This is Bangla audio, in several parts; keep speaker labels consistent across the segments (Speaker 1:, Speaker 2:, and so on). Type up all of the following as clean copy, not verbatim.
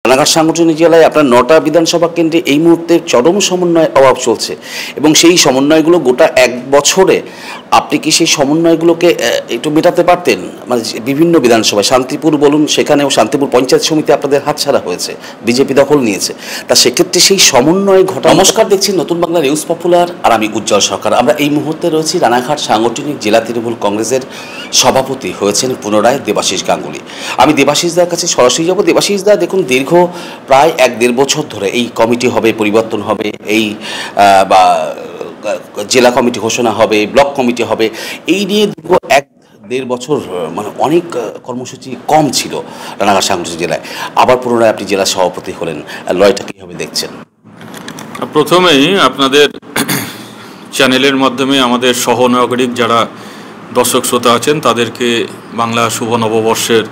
Speaker 1: রানাঘাট সাংগঠনিক জেলায় আপনার 9টা বিধানসভা কেন্দ্রে এই মুহূর্তে চরম সমন্বয় অভাব চলছে এবং সেই সমন্বয়গুলো গোটা এক বছরে আপনি কি সেই সমন্বয়গুলোকে একটু মেটাতে পারতেন? মানে বিভিন্ন বিধানসভায় শান্তিপুর বলুন, সেখানেও শান্তিপুর পঞ্চায়েত সমিতি আপনাদের হাতছাড়া হয়েছে, বিজেপি দখল নিয়েছে। তা সেক্ষেত্রে সেই সমন্বয় ঘটা। নমস্কার, দেখছি নতুন বাংলা নিউজ পপুলার, আর আমি উজ্জ্বল সরকার। আমরা এই মুহূর্তে রয়েছি রানাঘাট সাংগঠনিক জেলা তৃণমূল কংগ্রেসের সভাপতি হয়েছেন পুনরায় দেবাশিস গাঙ্গুলি। আমি দেবাশিসদার কাছে সরাসরি যাব। দেবাশিসদা, দেখুন দীর্ঘ প্রায় 1-1.5 বছর ধরে এই কমিটি হবে, পরিবর্তন হবে, এই বা জেলা কমিটি ঘোষণা হবে, ব্লক কমিটি হবে, এই নিয়ে দীর্ঘ 1-1.5 বছর মানে অনেক কর্মসূচি কম ছিল রানাঘাট সাংগঠনিক জেলায়। আবার পুনরায় আপনি জেলা সভাপতি হলেন, লড়াইটা কীভাবে দেখছেন?
Speaker 2: প্রথমেই আপনাদের চ্যানেলের মাধ্যমে আমাদের সহনাগরিক যারা দর্শক শ্রোতা আছেন তাদেরকে বাংলা শুভ নববর্ষের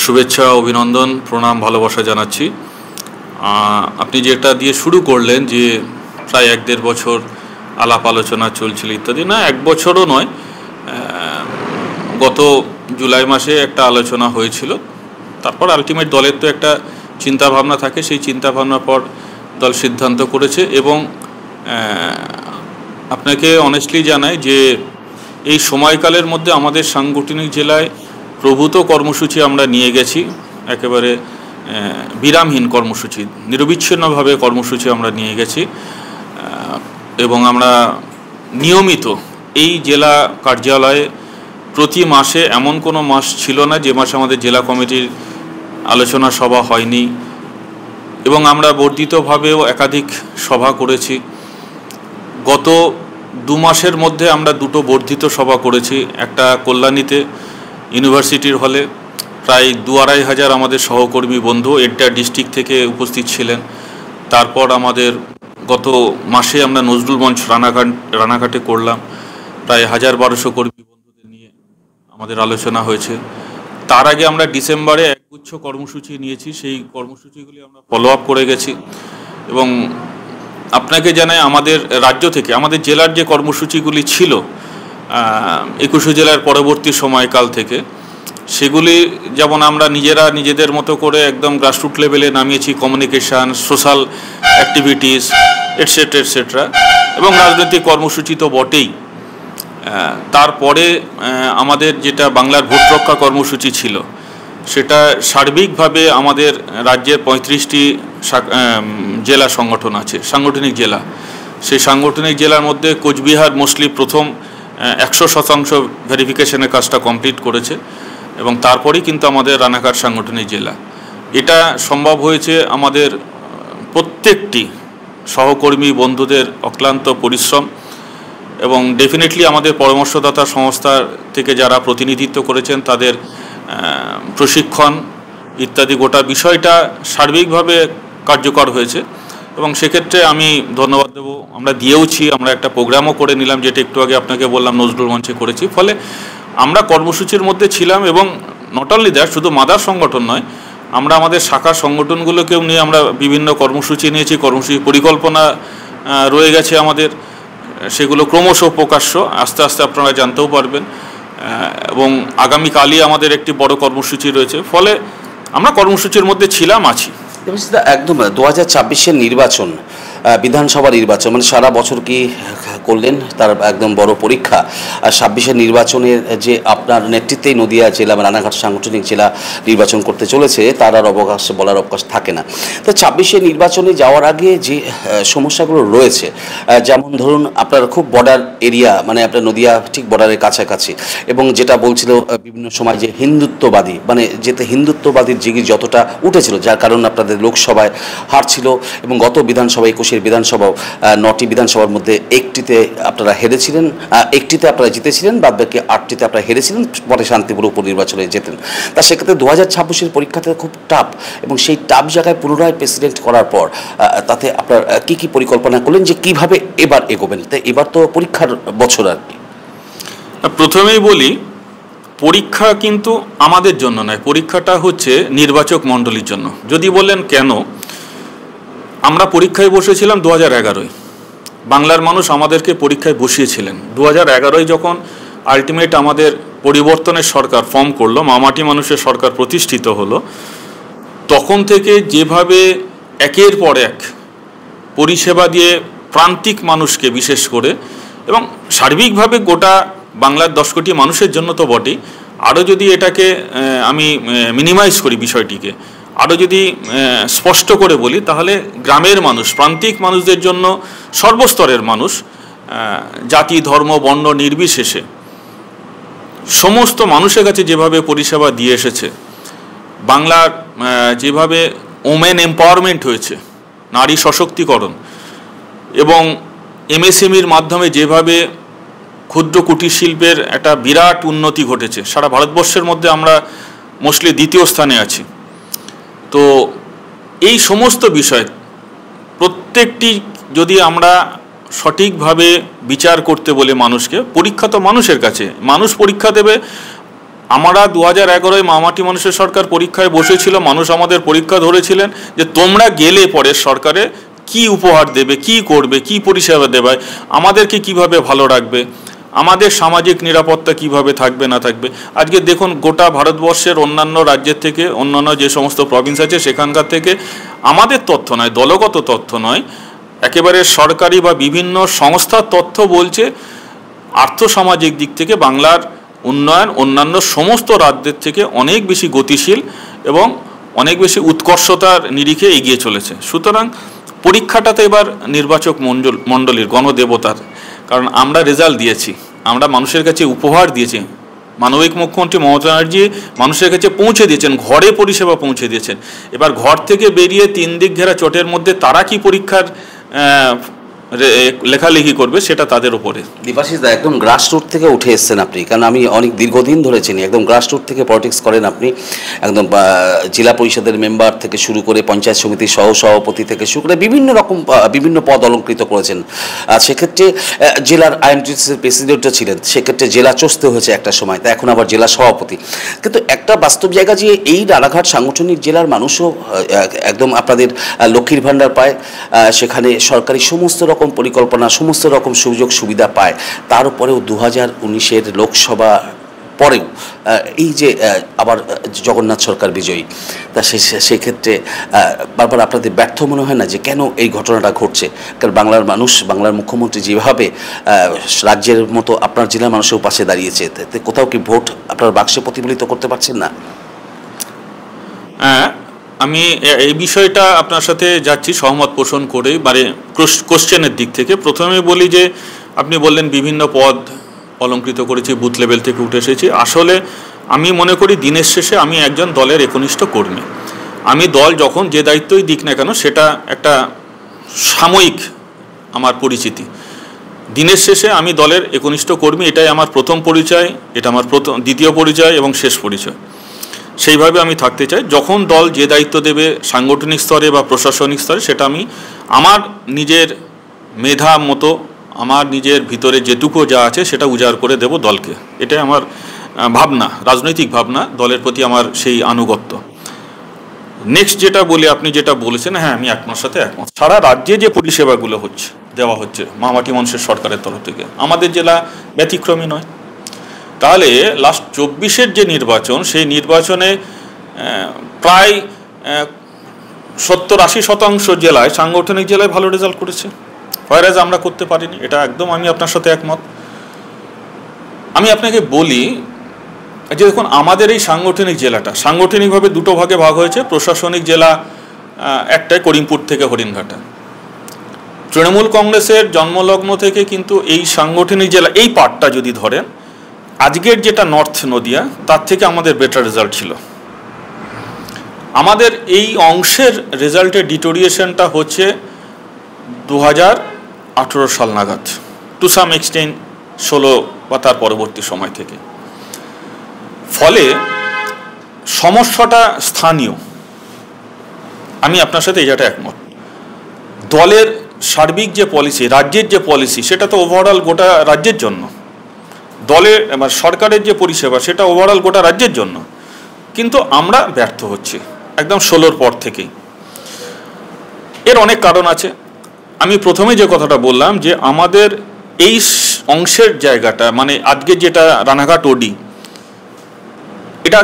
Speaker 2: শুভেচ্ছা, অভিনন্দন, প্রণাম, ভালোবাসা জানাচ্ছি। আপনি যেটা দিয়ে শুরু করলেন যে প্রায় 1-1.5 বছর আলাপ আলোচনা চলছিল ইত্যাদি, না 1 বছরও নয়, গত জুলাই মাসে একটা আলোচনা হয়েছিল। তারপর আলটিমেট দলের তো একটা চিন্তাভাবনা থাকে, সেই চিন্তাভাবনার পর দল সিদ্ধান্ত করেছে। এবং আপনাকে অনেস্টলি জানাই যে এই সময়কালের মধ্যে আমাদের সাংগঠনিক জেলায় প্রভূত কর্মসূচি আমরা নিয়ে গেছি, একেবারে বিরামহীন কর্মসূচি, নিরবিচ্ছিন্নভাবে কর্মসূচি আমরা নিয়ে গেছি। এবং আমরা নিয়মিত এই জেলা কার্যালয়ে প্রতি মাসে এমন কোনো মাস ছিল না যে মাসে আমাদের জেলা কমিটির আলোচনা সভা হয়নি। এবং আমরা বর্ধিতভাবেও একাধিক সভা করেছি। গত 2 মাসের মধ্যে আমরা 2টো বর্ধিত সভা করেছি। একটা কল্যাণীতে ইউনিভার্সিটির হলে প্রায় 2-2.5 হাজার আমাদের সহকর্মী বন্ধু এন্টার ডিস্ট্রিক্ট থেকে উপস্থিত ছিলেন। তারপর আমাদের গত মাসে আমরা নজরুল মঞ্চ রানাঘাটে করলাম, প্রায় 1000-1200 কর্মী বন্ধুদের নিয়ে আমাদের আলোচনা হয়েছে। তার আগে আমরা ডিসেম্বরে একগুচ্ছ কর্মসূচি নিয়েছি, সেই কর্মসূচিগুলি আমরা ফলো আপ করে গেছি। এবং আপনাকে জানাই আমাদের রাজ্য থেকে আমাদের জেলার যে কর্মসূচিগুলি ছিল 21 জেলার পরবর্তী সময়কাল থেকে, সেগুলি যেমন আমরা নিজেদের মতো করে একদম গ্রাসরুট লেভেলে নামিয়েছি, কমিউনিকেশান, সোশ্যাল অ্যাক্টিভিটিস এটসেট্রা, এবং রাজনৈতিক কর্মসূচি তো বটেই। তারপরে আমাদের যেটা বাংলার ভোট রক্ষা কর্মসূচি ছিল, সেটা সার্বিকভাবে আমাদের রাজ্যের 35টি জেলা সংগঠন আছে, সাংগঠনিক জেলা। সেই সাংগঠনিক জেলার মধ্যে কোচবিহার মোস্টলি প্রথম 100% ভেরিফিকেশনের কাজটা কমপ্লিট করেছে। এবং তারপরেই কিন্তু আমাদের রানাঘাট সাংগঠনিক জেলা। এটা সম্ভব হয়েছে আমাদের প্রত্যেকটি সহকর্মী বন্ধুদের অক্লান্ত পরিশ্রম এবং ডেফিনেটলি আমাদের পরামর্শদাতা সংস্থা থেকে যারা প্রতিনিধিত্ব করেছেন তাদের প্রশিক্ষণ ইত্যাদি, গোটা বিষয়টা সার্বিকভাবে কার্যকর হয়েছে। এবং সেক্ষেত্রে আমি ধন্যবাদ দেবো, আমরা দিয়েওছি, আমরা একটা প্রোগ্রামও করে নিলাম, যেটা একটু আগে আপনাকে বললাম নজরুল মঞ্চে করেছি। ফলে আমরা কর্মসূচির মধ্যে ছিলাম। এবং নট অনলি দ্যাট, শুধু মাদার সংগঠন নয়, আমরা আমাদের শাখা সংগঠনগুলোকেও নিয়ে আমরা বিভিন্ন কর্মসূচি নিয়েছি, কর্মসূচি পরিকল্পনা রয়ে গেছে আমাদের, সেগুলো ক্রমশ প্রকাশ্য, আস্তে আস্তে আপনারা জানতেও পারবেন। এবং আগামীকালই আমাদের একটি বড় কর্মসূচি রয়েছে। ফলে আমরা কর্মসূচির মধ্যে ছিলাম, আছি।
Speaker 1: একদম 2024-এর নির্বাচন, বিধানসভা নির্বাচন, মানে সারা বছর কি করলেন তার একদম বড় পরীক্ষা। আর 26-এর নির্বাচনের যে আপনার নেতৃত্বেই নদিয়া জেলা বা রানাঘাট সাংগঠনিক জেলা নির্বাচন করতে চলেছে, তার আর বলার অবকাশ থাকে না। তো 26-এর নির্বাচনে যাওয়ার আগে যে সমস্যাগুলো রয়েছে, যেমন ধরুন আপনার খুব বর্ডার এরিয়া, মানে আপনার নদিয়া ঠিক বর্ডারের কাছাকাছি, এবং যেটা বলছিল বিভিন্ন সময় যে হিন্দুত্ববাদী, মানে যেতে হিন্দুত্ববাদীর জিগির যতটা উঠেছিল, যার কারণে আপনাদের লোকসভায় হার ছিল। এবং গত বিধানসভা 21-এর বিধানসভাও 9টি বিধানসভার মধ্যে একটিতে আপনারা হেরেছিলেন, একটিতে আপনারা জিতেছিলেন, বাদ বাকি 8টিতে আপনারা হেরেছিলেন, পরে শান্তিপুর উপনির্বাচনে যেতেন। তা সেক্ষেত্রে 2026-এর পরীক্ষাতে খুব টাফ, এবং সেই টাফ জায়গায় পুনরায় প্রেসিডেন্ট করার পর তাতে আপনার কী পরিকল্পনা করলেন যে কিভাবে এবার এগোবেন? তাই এবার তো পরীক্ষার বছর আর কি।
Speaker 2: প্রথমেই বলি, পরীক্ষা কিন্তু আমাদের জন্য নয়, পরীক্ষাটা হচ্ছে নির্বাচক মণ্ডলীর জন্য। যদি বলেন কেন, আমরা পরীক্ষায় বসেছিলাম 2011-য়, বাংলার মানুষ আমাদেরকে পরীক্ষায় বসিয়েছিলেন। 2011-য় যখন আলটিমেট আমাদের পরিবর্তনের সরকার ফর্ম করলো, মামাটি মানুষের সরকার প্রতিষ্ঠিত হলো, তখন থেকে যেভাবে একের পর এক পরিষেবা দিয়ে প্রান্তিক মানুষকে বিশেষ করে এবং সার্বিকভাবে গোটা বাংলার 10 কোটি মানুষের জন্য তো বটেই, আরও যদি এটাকে আমি মিনিমাইজ করি বিষয়টিকে, আরও যদি স্পষ্ট করে বলি, তাহলে গ্রামের মানুষ, প্রান্তিক মানুষদের জন্য সর্বস্তরের মানুষ, জাতি ধর্ম বর্ণ নির্বিশেষে সমস্ত মানুষের কাছে যেভাবে পরিষেবা দিয়ে এসেছে, বাংলার যেভাবে ওমেন এম্পাওয়ারমেন্ট হয়েছে, নারী সশক্তিকরণ, এবং এমএসএমইর মাধ্যমে যেভাবে ক্ষুদ্র কুটির শিল্পের একটা বিরাট উন্নতি ঘটেছে, সারা ভারতবর্ষের মধ্যে আমরা মোস্টলি দ্বিতীয় স্থানে আছি। তো এই সমস্ত বিষয় প্রত্যেকটি যদি আমরা সঠিকভাবে বিচার করতে বলে মানুষকে, পরীক্ষা তো মানুষের কাছে, মানুষ পরীক্ষা দেবে। আমরা 2011-এ মামাটি মানুষের সরকার পরীক্ষায় বসেছিল, মানুষ আমাদের পরীক্ষা ধরেছিলেন যে তোমরা গেলে পরের সরকারে কি উপহার দেবে, কি করবে, কি পরিষেবা দেবে, আমাদেরকে কিভাবে ভালো রাখবে, আমাদের সামাজিক নিরাপত্তা কিভাবে থাকবে না থাকবে। আজকে দেখুন গোটা ভারতবর্ষের অন্যান্য রাজ্যের থেকে, অন্যান্য যে সমস্ত প্রভিন্স আছে সেখানকার থেকে আমাদের তথ্য নয়, দলগত তথ্য নয়, একেবারে সরকারি বা বিভিন্ন সংস্থার তথ্য বলছে আর্থসামাজিক দিক থেকে বাংলার উন্নয়ন অন্যান্য সমস্ত রাজ্যের থেকে অনেক বেশি গতিশীল এবং অনেক বেশি উৎকর্ষতার নিরিখে এগিয়ে চলেছে। সুতরাং পরীক্ষাটাতে এবার নির্বাচক মণ্ডলীর, গণদেবতার, কারণ আমরা রেজাল্ট দিয়েছি, আমরা মানুষের কাছে উপহার দিয়েছি। মানবিক মুখ্যমন্ত্রী মমতা ব্যানার্জি মানুষের কাছে পৌঁছে দিয়েছেন, ঘরে পরিষেবা পৌঁছে দিয়েছেন। এবার ঘর থেকে বেরিয়ে 3 দিক ঘেরা চটের মধ্যে তারা কি পরীক্ষার লেখালেখি করবে সেটা তাদের উপরে।
Speaker 1: দেবাশিস দা, একদম গ্রাসরুট থেকে উঠে এসছেন আপনি, কারণ আমি অনেক দীর্ঘদিন ধরে চিনি, একদম গ্রাসরুট থেকে পলিটিক্স করেন আপনি, একদম জেলা পরিষদের মেম্বার থেকে শুরু করে পঞ্চায়েত সমিতির সহসভাপতি থেকে শুরু করে বিভিন্ন রকম বিভিন্ন পদ অলঙ্কৃত করেছেন। সেক্ষেত্রে জেলার আইএনটিসির প্রেসিডেন্টও ছিলেন, সেক্ষেত্রে জেলা চষতে হয়েছে একটা সময়, তা এখন আবার জেলা সভাপতি। কিন্তু একটা বাস্তব জায়গা যে এই রানাঘাট সাংগঠনিক জেলার মানুষও একদম আপনাদের লক্ষ্মীর ভাণ্ডার পায়, সেখানে সরকারি সমস্ত রকম পরিকল্পনা, সমস্ত রকম সুযোগ সুবিধা পায়। তার উপরেও 2019-এর লোকসভা পরেও এই যে আবার জগন্নাথ সরকার বিজয়ী, তা সেক্ষেত্রে বারবার আপনাদের ব্যর্থ মনে হয় না যে কেন এই ঘটনাটা ঘটছে? কারণ বাংলার মানুষ, বাংলার মুখ্যমন্ত্রী যেভাবে রাজ্যের মতো আপনার জেলার মানুষের পাশে দাঁড়িয়েছে, কোথাও কি ভোট আপনার বাক্সে প্রতিফলিত করতে পারছেন না?
Speaker 2: আমি এই বিষয়টা আপনার সাথে যাচ্ছি সহমত পোষণ করে, মানে কোশ্চেনের দিক থেকে। প্রথমে বলি যে আপনি বললেন বিভিন্ন পদ অলঙ্কৃত করেছি, বুথ লেভেল থেকে উঠে এসেছি। আসলে আমি মনে করি দিনের শেষে আমি একজন দলের একনিষ্ঠ কর্মী। আমি দল যখন যে দায়িত্বই দিক না কেন সেটা একটা সাময়িক আমার পরিচিতি। দিনের শেষে আমি দলের একনিষ্ঠ কর্মী, এটাই আমার প্রথম পরিচয়, এটা আমার দ্বিতীয় পরিচয় এবং শেষ পরিচয়। সেইভাবে আমি থাকতে চাই। যখন দল যে দায়িত্ব দেবে সাংগঠনিক স্তরে বা প্রশাসনিক স্তরে, সেটা আমি আমার নিজের মেধা মতো, আমার নিজের ভিতরে যেটুকু যা আছে সেটা উজাড় করে দেব দলকে। এটাই আমার ভাবনা, রাজনৈতিক ভাবনা, দলের প্রতি আমার সেই আনুগত্য। নেক্সট যেটা বলি, আপনি যেটা বলেছেন, হ্যাঁ আমি আপনার সাথে একমত। সারা রাজ্যে যে পরিষেবাগুলো দেওয়া হচ্ছে মামাটি মানুষের সরকারের তরফ থেকে, আমাদের জেলা ব্যতিক্রমী নয়। তাহলে লাস্ট 24-এর যে নির্বাচন, সেই নির্বাচনে প্রায় 70-80% জেলায়, সাংগঠনিক জেলায় ভালো রেজাল্ট করেছে, ফয়রাজ আমরা করতে পারিনি। এটা একদম আমি আপনার সাথে একমত। আমি আপনাকে বলি যে দেখুন, আমাদের এই সাংগঠনিক জেলাটা সাংগঠনিকভাবে 2 ভাগে ভাগ হয়েছে। প্রশাসনিক জেলা একটাই, করিমপুর থেকে হরিণঘাটা। তৃণমূল কংগ্রেসের জন্মলগ্ন থেকে কিন্তু এই সাংগঠনিক জেলা, এই পার্টটা যদি ধরেন, আজকের যেটা নর্থ নদিয়া, তার থেকে আমাদের বেটার রেজাল্ট ছিল। আমাদের এই অংশের রেজাল্টের ডিটোরিয়েশনটা হচ্ছে 2018 সাল নাগাদ, টু সাম এক্সটেন্ট 16 বা তার পরবর্তী সময় থেকে। ফলে সমস্যাটা স্থানীয়। আমি আপনার সাথে এই জায়গাটা একমত। দলের সার্বিক যে পলিসি, রাজ্যের যে পলিসি, সেটা তো ওভারঅল গোটা রাজ্যের জন্য। দলের সরকারের যে পরিষেবা, সেটা ওভারঅল গোটা রাজ্যের জন্য। কিন্তু আমরা ব্যর্থ হচ্ছি একদম 16-র পর থেকেই। এর অনেক কারণ আছে। আমি প্রথমে যে কথাটা বললাম যে আমাদের এই অংশের জায়গাটা, মানে আজকে যেটা রানাঘাট ওডি, এটা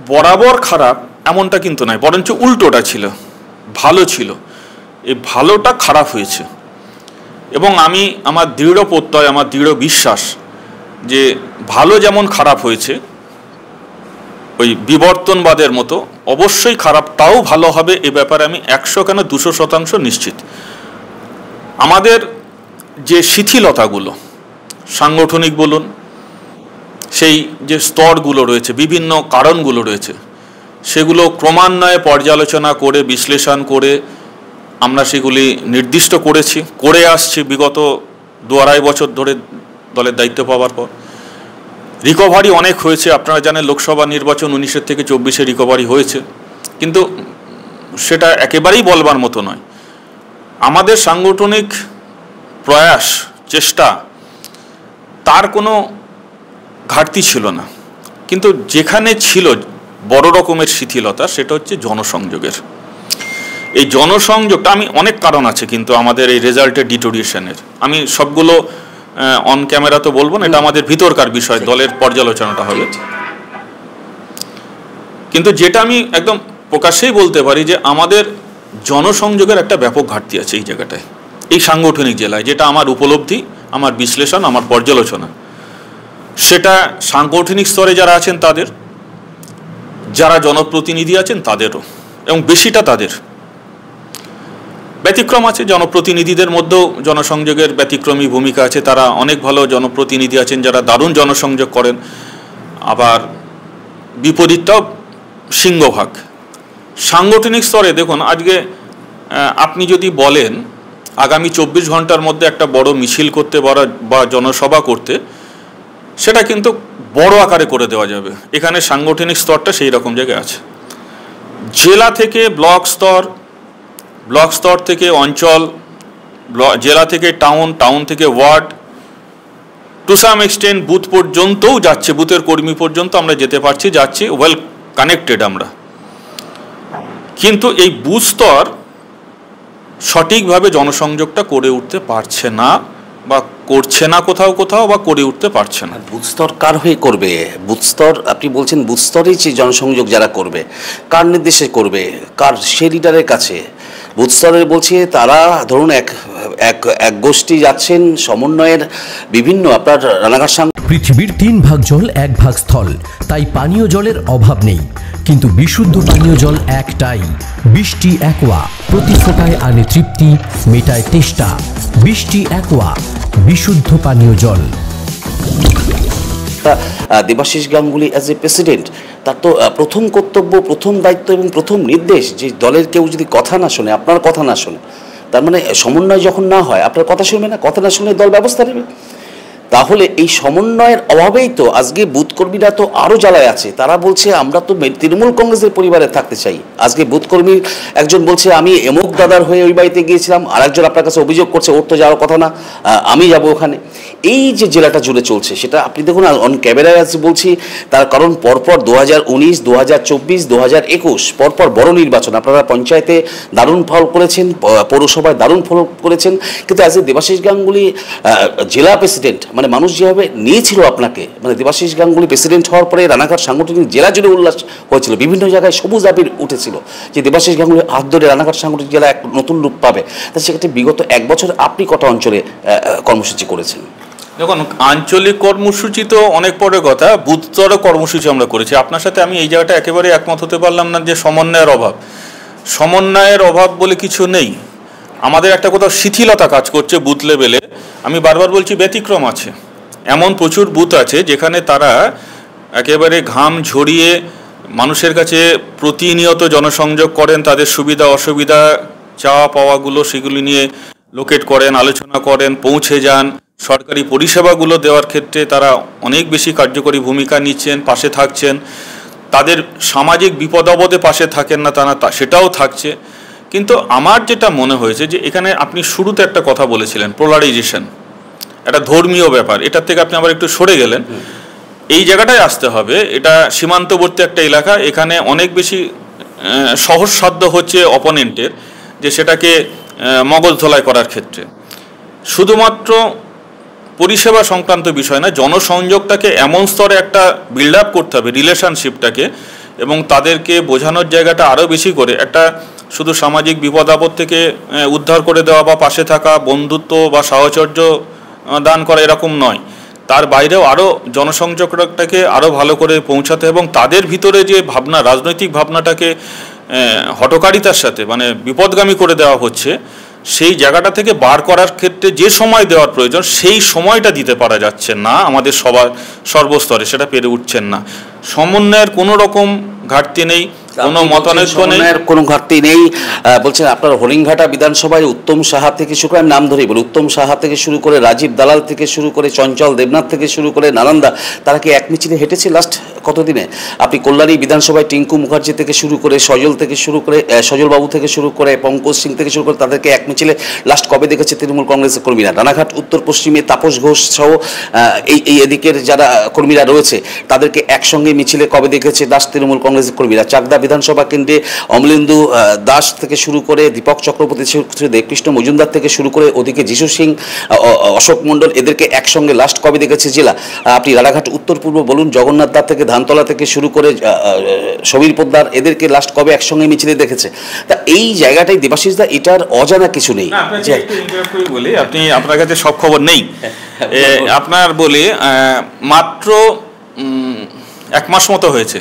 Speaker 2: বরাবর খারাপ এমনটা কিন্তু নয়, বরঞ্চ উল্টোটা ছিল, ভালো ছিল। এই ভালোটা খারাপ হয়েছে এবং আমি আমার দৃঢ় প্রত্যয়, আমার দৃঢ় বিশ্বাস যে ভালো যেমন খারাপ হয়েছে ওই বিবর্তনবাদের মতো অবশ্যই খারাপটাও ভালো হবে, এ ব্যাপারে আমি 100 কেন 200% নিশ্চিত। আমাদের যে শিথিলতাগুলো সাংগঠনিক বলুন, সেই যে স্তরগুলো রয়েছে, বিভিন্ন কারণগুলো রয়েছে, সেগুলো ক্রমান্বয়ে পর্যালোচনা করে বিশ্লেষণ করে আমরা সেগুলি নির্দিষ্ট করে আসছি বিগত 2-2.5 বছর ধরে দলের দায়িত্ব পাওয়ার পর। রিকভারি অনেক হয়েছে, আপনারা জানেন লোকসভা নির্বাচন 19 থেকে 24 রিকভারি হয়েছে, কিন্তু সেটা একেবারেই বলবার মতো নয়। আমাদের সাংগঠনিক প্রয়াস, চেষ্টা, তার কোনো ঘাটতি ছিল না, কিন্তু যেখানে ছিল বড় রকমের শিথিলতা সেটা হচ্ছে জনসংযোগের। এই জনসংযোগটা, আমি অনেক কারণ আছে কিন্তু আমাদের এই রেজাল্টের ডিটোরিয়েশনের, আমি সবগুলো অন ক্যামেরা তো বলবো না, এটা আমাদের ভিতরকার বিষয়, দলের পর্যালোচনাটা হবে। কিন্তু যেটা আমি একদম প্রকাশ্যেই বলতে পারি যে আমাদের জনসংযোগের একটা ব্যাপক ঘাটতি আছে এই জায়গাটায়, এই সাংগঠনিক জেলায়, যেটা আমার উপলব্ধি, আমার বিশ্লেষণ, আমার পর্যালোচনা। সেটা সাংগঠনিক স্তরে যারা আছেন তাদের, যারা জনপ্রতিনিধি আছেন তাদেরও, এবং বেশিটা তাদের। ব্যতিক্রম আছে, জনপ্রতিনিধিদের মধ্যেও জনসংযোগের ব্যতিক্রমী ভূমিকা আছে, তারা অনেক ভালো জনপ্রতিনিধি আছেন যারা দারুণ জনসংযোগ করেন, আবার বিপরীতটাও সিংহভাগ। সাংগঠনিক স্তরে দেখুন, আজকে আপনি যদি বলেন আগামী 24 ঘন্টার মধ্যে একটা বড় মিছিল করতে বা জনসভা করতে, সেটা কিন্তু বড় আকারে করে দেওয়া যাবে। এখানে সাংগঠনিক স্তরটা সেই রকম জায়গায় আছে। জেলা থেকে ব্লক স্তর, ব্লক স্তর থেকে অঞ্চল, জেলা থেকে টাউন, টাউন থেকে ward, to some extent booth পর্যন্তও যাচ্ছে, বুথের কর্মী পর্যন্ত আমরা যেতে পারছি, যাচ্ছি, ওয়েল কানেক্টেড আমরা। কিন্তু এই বুথ স্তর সঠিকভাবে জনসংযোগটা করে উঠতে পারছে না, বা করছে না কোথাও কোথাও, বা করে উঠতে পারছে না।
Speaker 1: বুথ স্তর কার হয়ে করবে? বুথ স্তর, আপনি বলছেন বুথ স্তরেই যে জনসংযোগ যারা করবে, কার নির্দেশে করবে, কার, সে লিডারের কাছে? বুথ স্তরের বলছে তারা ধরুন এক গোষ্ঠী যাচ্ছেন সমন্বয়ের বিভিন্ন, আপনার রানাঘাট
Speaker 3: পৃথিবীর 3 ভাগ জল 1 ভাগ স্থল, তাই পানীয় জলের অভাব নেই, কিন্তু বিশুদ্ধ পানীয় জল একটাই, বৃষ্টি অ্যাকোয়া। প্রতি ফোঁটায় আনে তৃপ্তি, মেটায় তেষ্টা। বৃষ্টি অ্যাকোয়া, বিশুদ্ধ পানীয় জল।
Speaker 1: Debashis Ganguly as a president, তার তো প্রথম কর্তব্য, প্রথম দায়িত্ব এবং প্রথম নির্দেশ যে দলের কেউ যদি কথা না শোনে, আপনার কথা না শোনে, তার মানে সমন্বয় যখন না হয়, আপনার কথা শুনবে না, কথা না শুনলে দল ব্যবস্থা নেবে। তাহলে এই সমন্বয়ের অভাবেই তো আজকে বুথকর্মীরা তো আরও জ্বালায় আছে। তারা বলছে আমরা তো তৃণমূল কংগ্রেসের পরিবারে থাকতে চাই। আজকে বুথকর্মী একজন বলছে আমি এমুক দাদার হয়ে ওই বাড়িতে গিয়েছিলাম, আর একজন আপনার কাছে অভিযোগ করছে ওর তো যাওয়ার কথা না, আমি যাব ওখানে। এই যে জেলাটা জুড়ে চলছে, সেটা আপনি দেখুন অন ক্যামেরায় আজ বলছি, তার কারণ পরপর 2019, 2024, 2021 পরপর বড় নির্বাচন, আপনারা পঞ্চায়েতে দারুণ ফল করেছেন, পৌরসভায় দারুণ ফল করেছেন, কিন্তু অ্যাজ এ দেবাশিস গাঙ্গুলি জেলা প্রেসিডেন্ট, মানে মানুষ যেভাবে নিয়েছিল আপনাকে, মানে দেবাশিস গাঙ্গুলি প্রেসিডেন্ট হওয়ার পরে রানাঘাট সাংগঠনিক জেলা জুড়ে উল্লাস হয়েছিল, বিভিন্ন জায়গায় সবুজ আবির উঠেছিল যে দেবাশিস গাঙ্গুলি হাত ধরে রানাঘাট সাংগঠনিক জেলা এক নতুন রূপ পাবে। তা সেক্ষেত্রে বিগত 1 বছর আপনি কটা অঞ্চলে কর্মসূচি করেছেন?
Speaker 2: দেখুন, আঞ্চলিক কর্মসূচি তো অনেক পরের কথা, বুথ স্তরে কর্মসূচি আমরা করেছি। আপনার সাথে আমি এই জায়গাটা একেবারে একমত হতে পারলাম না যে সমন্বয়ের অভাব বলে কিছু নেই। আমাদের একটা কোথাও শিথিলতা কাজ করছে বুথ লেভেলে। আমি বারবার বলছি ব্যতিক্রম আছে, এমন প্রচুর বুথ আছে যেখানে তারা একেবারে ঘাম ঝরিয়ে মানুষের কাছে প্রতিনিয়ত জনসংযোগ করেন, তাদের সুবিধা অসুবিধা, চাওয়া পাওয়াগুলো সেগুলি নিয়ে লোকেট করেন, আলোচনা করেন, পৌঁছে যান। সরকারি পরিষেবাগুলো দেওয়ার ক্ষেত্রে তারা অনেক বেশি কার্যকরী ভূমিকা নিচ্ছেন, পাশে থাকছেন। তাদের সামাজিক বিপদ আপদে পাশে থাকেন না তারা, সেটাও থাকছে। কিন্তু আমার যেটা মনে হয়েছে যে এখানে আপনি শুরুতে একটা কথা বলেছিলেন, পোলারাইজেশন, একটা ধর্মীয় ব্যাপার, এটার থেকে আপনি আবার একটু সরে গেলেন। এই জায়গাটায় আসতে হবে, এটা সীমান্তবর্তী একটা এলাকা, এখানে অনেক বেশি সহজসাধ্য হচ্ছে অপোনেন্টের যে সেটাকে মগজ ধোলাই করার ক্ষেত্রে। শুধুমাত্র পরিষেবা সংক্রান্ত বিষয় না, জনসংযোগটাকে এমন স্তরে একটা বিল্ড আপ করতে হবে, রিলেশনশিপটাকে, এবং তাদেরকে বোঝানোর জায়গাটা আরও বেশি করে, একটা শুধু সামাজিক বিপদ আপদ থেকে উদ্ধার করে দেওয়া বা পাশে থাকা, বন্ধুত্ব বা সাহচর্য দান করা এরকম নয়, তার বাইরেও আরও জনসংযোগটাকে আরও ভালো করে পৌঁছাতে এবং তাদের ভিতরে যে ভাবনা, রাজনৈতিক ভাবনাটাকে হঠকারিতার সাথে মানে বিপদগামী করে দেওয়া হচ্ছে, সেই জায়গাটা থেকে বার করার ক্ষেত্রে যে সময় দেওয়ার প্রয়োজন সেই সময়টা দিতে পারা যাচ্ছে না আমাদের সর্বস্তরে, সেটা পেরে উঠছেন না। সমন্বয়ের কোনো রকম ঘাটতি নেই, কোনো মতানৈক্য নেই,
Speaker 1: কোনো ঘাটতি নেই। বলছেন আপনার হরিণঘাটা বিধানসভায় উত্তম সাহা থেকে শুরু করে, আমি নাম ধরেই বলি, উত্তম সাহা থেকে শুরু করে রাজীব দালাল থেকে শুরু করে চঞ্চল দেবনাথ থেকে শুরু করে নালন্দা, তারা কি এক মিছিলে হেঁটেছে লাস্ট কতদিনে? আপনি কল্যাণী বিধানসভায় টিঙ্কু মুখার্জি থেকে শুরু করে সজল থেকে শুরু করে সজলবাবু থেকে শুরু করে পঙ্কজ সিং থেকে শুরু করে তাদেরকে এক মিছিলে লাস্ট কবে দেখেছে তৃণমূল কংগ্রেসের কর্মীরা? রানাঘাট উত্তর পশ্চিমে তাপস ঘোষ সহ এই এদিকের যারা কর্মীরা রয়েছে তাদেরকে একসঙ্গে মিছিলে কবে দেখেছে লাস্ট তৃণমূল কংগ্রেসের কর্মীরা? চাকদা বিধানসভা কেন্দ্রে অমলেন্দু দাস থেকে শুরু করে দীপক চক্রবর্তী, দেবকৃষ্ণ মজুমদার থেকে শুরু করে ওদিকে যিশু সিং, অশোক মণ্ডল, এদেরকে একসঙ্গে লাস্ট কবে দেখেছে জেলা? আপনি রানাঘাট উত্তর পূর্ব বলুন, জগন্নাথ দাস থেকে ধানতলা থেকে শুরু করে সমীর পোদ্দার, এদেরকে লাস্ট কবে একসঙ্গে মিছিলে দেখেছে? তা এই জায়গাটাই দেবাশিস দা, এটার অজানা কিছু নেই।
Speaker 2: বলি আপনি, আপনার কাছে সব খবর নেই, আপনার বলি মাত্র 1 মাস মতো হয়েছে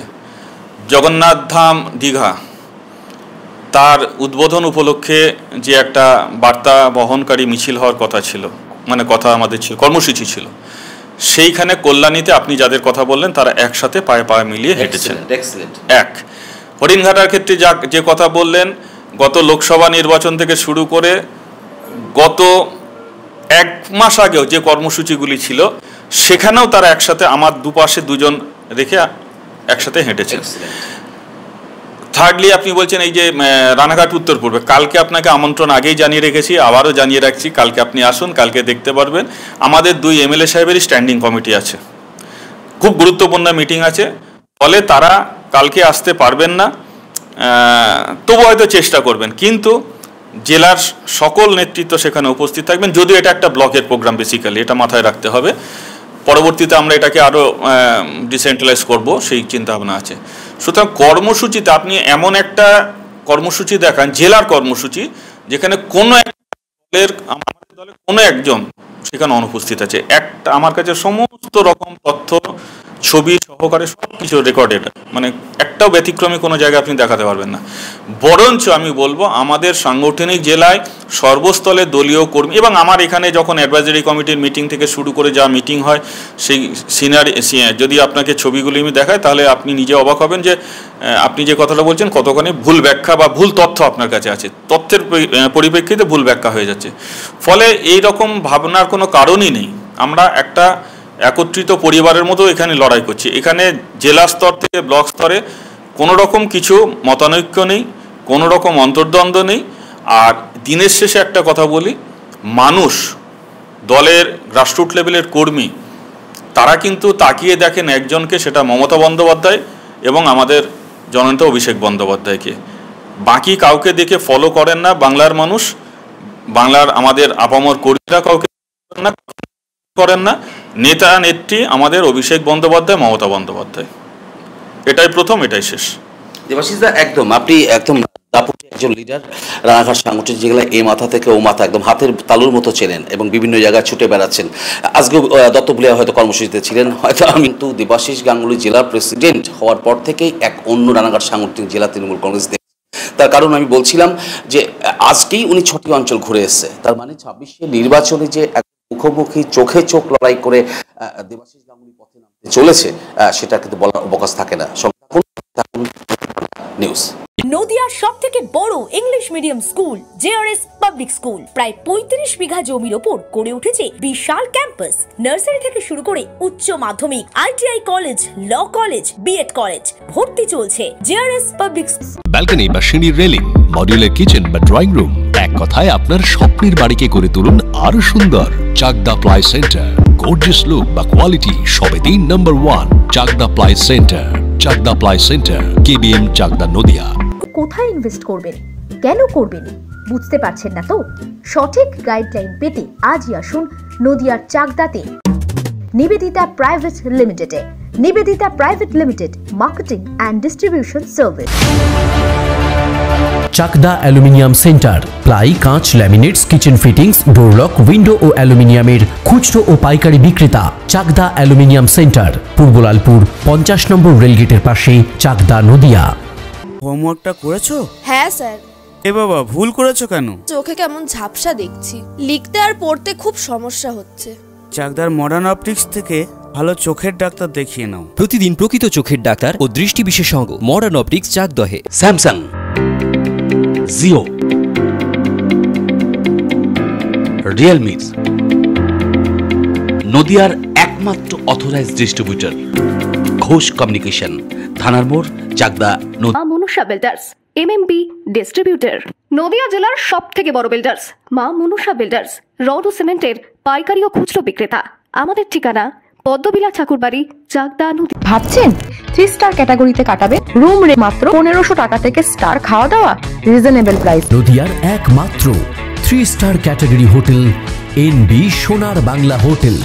Speaker 2: জগন্নাথ ধাম দীঘা তার উদ্বোধন উপলক্ষে যে একটা বার্তা বহনকারী মিছিল হওয়ার কথা ছিল, মানে কথা আমাদের ছিল, কর্মসূচি ছিল, সেইখানে কল্যাণীতে আপনি যাদের কথা বললেন তারা একসাথে পায়ে পায়ে মিলিয়ে হেঁটেছেন। হরিণঘাটার ক্ষেত্রে যে কথা বললেন, গত লোকসভা নির্বাচন থেকে শুরু করে গত 1 মাস আগেও যে কর্মসূচিগুলি ছিল সেখানেও তারা একসাথে আমার দুপাশে দুজন রেখে একসাথে হেঁটেছেন। থার্ডলি আপনি বলছেন এই যে রানাঘাট উত্তর পূর্বে, কালকে আপনাকে আমন্ত্রণ আগেই জানিয়ে রেখেছি, আবারও জানিয়ে রাখছি, কালকে আপনি আসুন, কালকে দেখতে পারবেন আমাদের 2 এমএলএ সাহেবেরই স্ট্যান্ডিং কমিটি আছে, খুব গুরুত্বপূর্ণ মিটিং আছে, ফলে তারা কালকে আসতে পারবেন না, তবু হয়তো চেষ্টা করবেন, কিন্তু জেলার সকল নেতৃত্ব সেখানে উপস্থিত থাকবেন, যদিও এটা একটা ব্লকের প্রোগ্রাম বেসিক্যালি, এটা মাথায় রাখতে হবে। পরবর্তীতে আমরা এটাকে আরও ডিসেন্ট্রালাইজ করব সেই চিন্তাভাবনা আছে। সুতরাং কর্মসূচিতে আপনি এমন একটা কর্মসূচি দেখান, জেলার কর্মসূচি, যেখানে কোনো আমাদের দলের কোনো একজন সেখানে অনুপস্থিত আছে, একটা আমার কাছে সমস্ত রকম তথ্য, ছবি সহকারে সব কিছু রেকর্ডেড, মানে একটাও ব্যতিক্রমী কোনো জায়গায় আপনি দেখাতে পারবেন না। বরঞ্চ আমি বলবো আমাদের সাংগঠনিক জেলায় সর্বস্তলে দলীয় কর্মী, এবং আমার এখানে যখন অ্যাডভাইজারি কমিটির মিটিং থেকে শুরু করে যা মিটিং হয় সেই সিনারি, যদি আপনাকে ছবিগুলি আমি দেখাই তাহলে আপনি নিজে অবাক হবেন যে আপনি যে কথাটা বলছেন কতখানি ভুল ব্যাখ্যা বা ভুল তথ্য আপনার কাছে আছে, তথ্যের পরিপ্রেক্ষিতে ভুল ব্যাখ্যা হয়ে যাচ্ছে। ফলে এই রকম ভাবনার কোনো কারণই নেই। আমরা একটা একত্রিত পরিবারের মতো এখানে লড়াই করছি। এখানে জেলা স্তর থেকে ব্লক স্তরে কোনো রকম কিছু মতানৈক্য নেই, কোনো রকম অন্তর্দ্বন্দ্ব নেই। আর দিনের শেষে একটা কথা বলি, মানুষ, দলের গ্রাসরুট লেভেলের কর্মী, তারা কিন্তু তাকিয়ে দেখেন একজনকে, সেটা মমতা বন্দ্যোপাধ্যায় এবং আমাদের জননেতা অভিষেক বন্দ্যোপাধ্যায়কে। বাকি কাউকে দেখে ফলো করেন না বাংলার মানুষ, বাংলার আমাদের আপামর কর্মীরা কাউকে করেন না। নেতা নেত্রী আমাদের অভিষেক বন্দ্যোপাধ্যায়, মমতা বন্দ্যোপাধ্যায়, এটাই প্রথম, এটাই শেষ।
Speaker 1: দেবাশিস দা, একদম আপনি একদম দাপুটে একজন লিডার, রানাঘাট সাংগঠনিক যেগুলো এ মাথা থেকে ও মাথা একদম হাতের তালুর মতো চেনেন এবং বিভিন্ন জায়গায় ছুটে বেড়াচ্ছেন। আজকেও দত্তপুলিয়া হয়তো কর্মসূচিতে ছিলেন, হয়তো আমি কিন্তু দেবাশিস গাঙ্গুলি জেলার প্রেসিডেন্ট হওয়ার পর থেকেই এক অন্য রানাঘাট সাংগঠনিক জেলা তৃণমূল কংগ্রেস। তার কারণ আমি বলছিলাম যে আজকেই উনি 6টি অঞ্চল ঘুরে এসছে, তার মানে 26 নির্বাচনে যে মুখোমুখি চোখে চোখ লড়াই করে দেবাশিস গাঙ্গুলি পথে নামতে চলেছে সেটা কিন্তু বলার অবকাশ থাকে না। নিউজ
Speaker 4: নদিয়ার সবথেকে বড় English medium school JRS public school, প্রায় 35 বিঘা জমির ওপর গড়ে উঠেছে বিশাল ক্যাম্পাস। নার্সারি থেকে শুরু করে উচ্চ মাধ্যমিক, ITI college, law college, BEd college, ভর্তি চলছে। জেআরএস পাবলিক
Speaker 3: ব্যালকনি বা সিঁড়ির রেলিং, মডিউলার কিচেন বা ড্রয়িং রুম, এক কথায় আপনার স্বপ্নের বাড়িকে করে তুলুন আরো সুন্দর। Chakdaha ply centre, gorgeous look বা কোয়ালিটি সবে 3 number 1 Chakdaha ply centre. Chakdaha ply centre, KBM, Chakdaha, Nadia.
Speaker 5: কোথায় ইনভেস্ট করবেন, কেন করবেন বুঝতে পারছেন না তো? সঠিক গাইডলাইন পেতে আজই আসুন নদিয়ার চাকদাতে নিবেদিতা প্রাইভেট লিমিটেডে। Nivedita private limited, marketing and distribution service.
Speaker 3: Chakdah aluminium centre, ply, কাঁচ, laminates, kitchen fittings, door lock, window ও অ্যালুমিনিয়ামের খুচরো ও পাইকারি বিক্রেতা। Chakdah aluminium centre, Purbalalpur 50 number রেলগেটের পাশে, চাকদা, নদিয়া।
Speaker 6: হোমওয়ার্কটা করেছো?
Speaker 7: হ্যাঁ স্যার।
Speaker 6: এ বাবা, ভুল করেছো কেন?
Speaker 7: চোখে কেমন ঝাপসা দেখছি, লিখতে আর পড়তে খুব সমস্যা হচ্ছে।
Speaker 6: চাকদার মডার্ন অপটিক্স থেকে ভালো চোখের ডাক্তার দেখিয়ে নাও।
Speaker 8: প্রতিদিন প্রকৃত চোখের ডাক্তার ও দৃষ্টি বিশেষজ্ঞ মডার্ন অপটিক্স, চাকদহে।
Speaker 1: স্যামসাং, জিও, রিয়েলমি, নদিয়ার একমাত্র অথরাইজড ডিস্ট্রিবিউটর ঘোষ কমিউনিকেশন, থানার মোড়, চাকদা।
Speaker 9: মা Manusha builders, MMB distributor, Nadia জেলার সবথেকে বড় বিল্ডার্স। মা মনুষা বিল্ডার্স, রড ও সিমেন্টের পাইকারি ও খুচরো বিক্রেতা। আমাদের ঠিকানা পদ্মবিলা ঠাকুরবাড়ি, চাকদা, নদিয়া।
Speaker 10: ভাবছেন 3 স্টার ক্যাটাগরিতে কাটাবেন? রুম রে মাত্র 1500 টাকা থেকে স্টার, খাওয়া দাওয়া রিজনেবল প্রাইস।
Speaker 3: নদিয়ার একমাত্র 3 স্টার ক্যাটাগরি হোটেল, এনবি সোনার বাংলা হোটেল।